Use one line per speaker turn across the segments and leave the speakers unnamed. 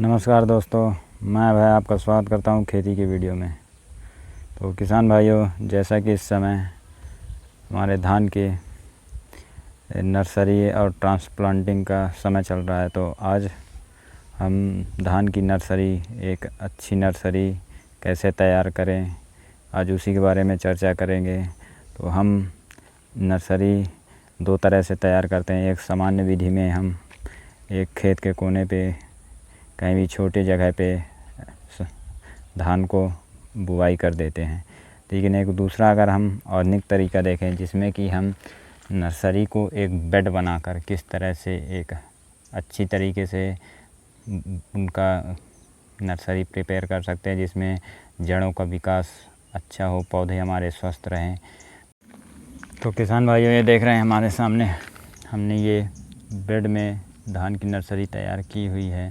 नमस्कार दोस्तों, मैं भाई आपका स्वागत करता हूं खेती की वीडियो में। तो किसान भाइयों, जैसा कि इस समय हमारे धान के नर्सरी और ट्रांसप्लांटिंग का समय चल रहा है, तो आज हम धान की नर्सरी, एक अच्छी नर्सरी कैसे तैयार करें, आज उसी के बारे में चर्चा करेंगे। तो हम नर्सरी दो तरह से तैयार करते हैं। एक सामान्य विधि में हम एक खेत के कोने पे कहीं भी छोटी जगह पे धान को बुवाई कर देते हैं, लेकिन एक दूसरा अगर हम आधुनिक तरीका देखें जिसमें कि हम नर्सरी को एक बेड बनाकर किस तरह से एक अच्छी तरीके से उनका नर्सरी प्रिपेयर कर सकते हैं, जिसमें जड़ों का विकास अच्छा हो, पौधे हमारे स्वस्थ रहें। तो किसान भाइयों, ये देख रहे हैं हमारे सामने हमने ये बेड में धान की नर्सरी तैयार की हुई है।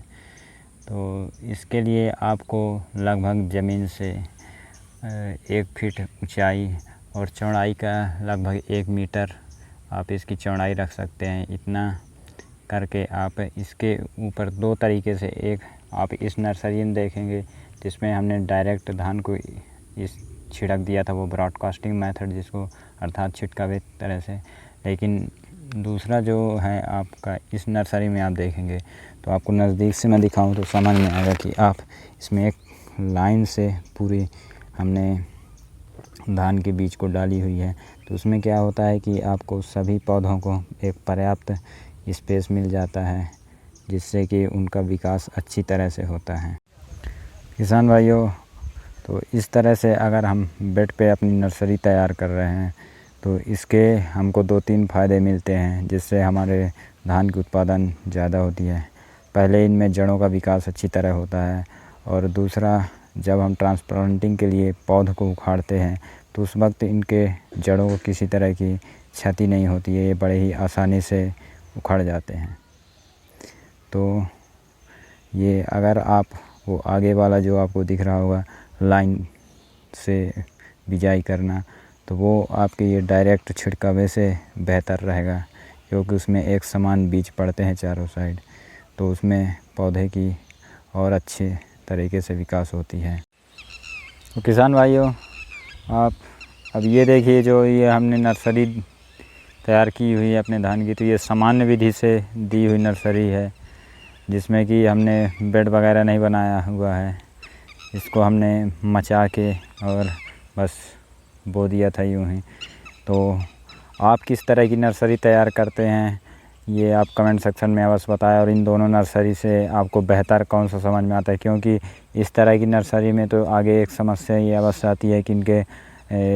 तो इसके लिए आपको लगभग ज़मीन से 1 फीट ऊंचाई और चौड़ाई का लगभग 1 मीटर आप इसकी चौड़ाई रख सकते हैं। इतना करके आप इसके ऊपर दो तरीके से, एक आप इस नर्सरी में देखेंगे जिसमें हमने डायरेक्ट धान को इस छिड़क दिया था, वो ब्रॉडकास्टिंग मेथड जिसको अर्थात छिटकावे तरह से। लेकिन दूसरा जो है आपका इस नर्सरी में आप देखेंगे तो आपको नज़दीक से मैं दिखाऊं तो समझ में आएगा कि आप इसमें एक लाइन से पूरी हमने धान के बीज को डाली हुई है। तो उसमें क्या होता है कि आपको सभी पौधों को एक पर्याप्त स्पेस मिल जाता है, जिससे कि उनका विकास अच्छी तरह से होता है। किसान भाइयों, तो इस तरह से अगर हम बेड पे अपनी नर्सरी तैयार कर रहे हैं तो इसके हमको 2-3 फ़ायदे मिलते हैं, जिससे हमारे धान की उत्पादन ज़्यादा होती है। पहले इनमें जड़ों का विकास अच्छी तरह होता है, और दूसरा जब हम ट्रांसप्लांटिंग के लिए पौध को उखाड़ते हैं तो उस वक्त इनके जड़ों को किसी तरह की क्षति नहीं होती है, ये बड़े ही आसानी से उखड़ जाते हैं। तो ये अगर आप वो आगे वाला जो आपको दिख रहा होगा लाइन से बिजाई करना, तो वो आपके ये डायरेक्ट छिड़कावे से बेहतर रहेगा, क्योंकि उसमें एक समान बीज पड़ते हैं चारों साइड, तो उसमें पौधे की और अच्छे तरीके से विकास होती है। तो किसान भाइयों, आप अब ये देखिए, जो ये हमने नर्सरी तैयार की हुई है अपने धान की, तो ये सामान्य विधि से दी हुई नर्सरी है, जिसमें कि हमने बेड वगैरह नहीं बनाया हुआ है। इसको हमने मचा के और बस बो दिया था यूँ ही। तो आप किस तरह की नर्सरी तैयार करते हैं, ये आप कमेंट सेक्शन में अवश्य बताएं। और इन दोनों नर्सरी से आपको बेहतर कौन सा समझ में आता है, क्योंकि इस तरह की नर्सरी में तो आगे एक समस्या ये अवश्य आती है कि इनके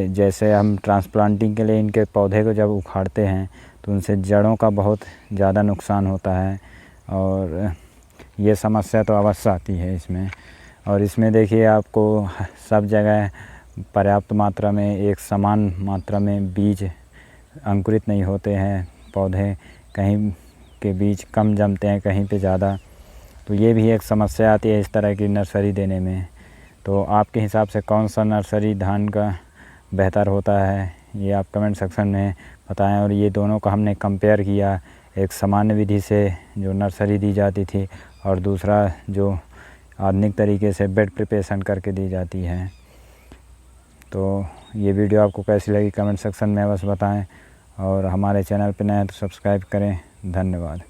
जैसे हम ट्रांसप्लांटिंग के लिए इनके पौधे को जब उखाड़ते हैं तो उनसे जड़ों का बहुत ज़्यादा नुकसान होता है, और ये समस्या तो अवश्य आती है इसमें। और इसमें देखिए, आपको सब जगह पर्याप्त मात्रा में, एक समान मात्रा में बीज अंकुरित नहीं होते हैं। पौधे कहीं के बीज कम जमते हैं, कहीं पे ज़्यादा। तो ये भी एक समस्या आती है इस तरह की नर्सरी देने में। तो आपके हिसाब से कौन सा नर्सरी धान का बेहतर होता है, ये आप कमेंट सेक्शन में बताएं। और ये दोनों का हमने कंपेयर किया, एक सामान्य विधि से जो नर्सरी दी जाती थी, और दूसरा जो आधुनिक तरीके से बेड प्रिपरेशन करके दी जाती है। तो ये वीडियो आपको कैसी लगी कमेंट सेक्शन में अवश्य बताएं, और हमारे चैनल पर नए हैं तो सब्सक्राइब करें। धन्यवाद।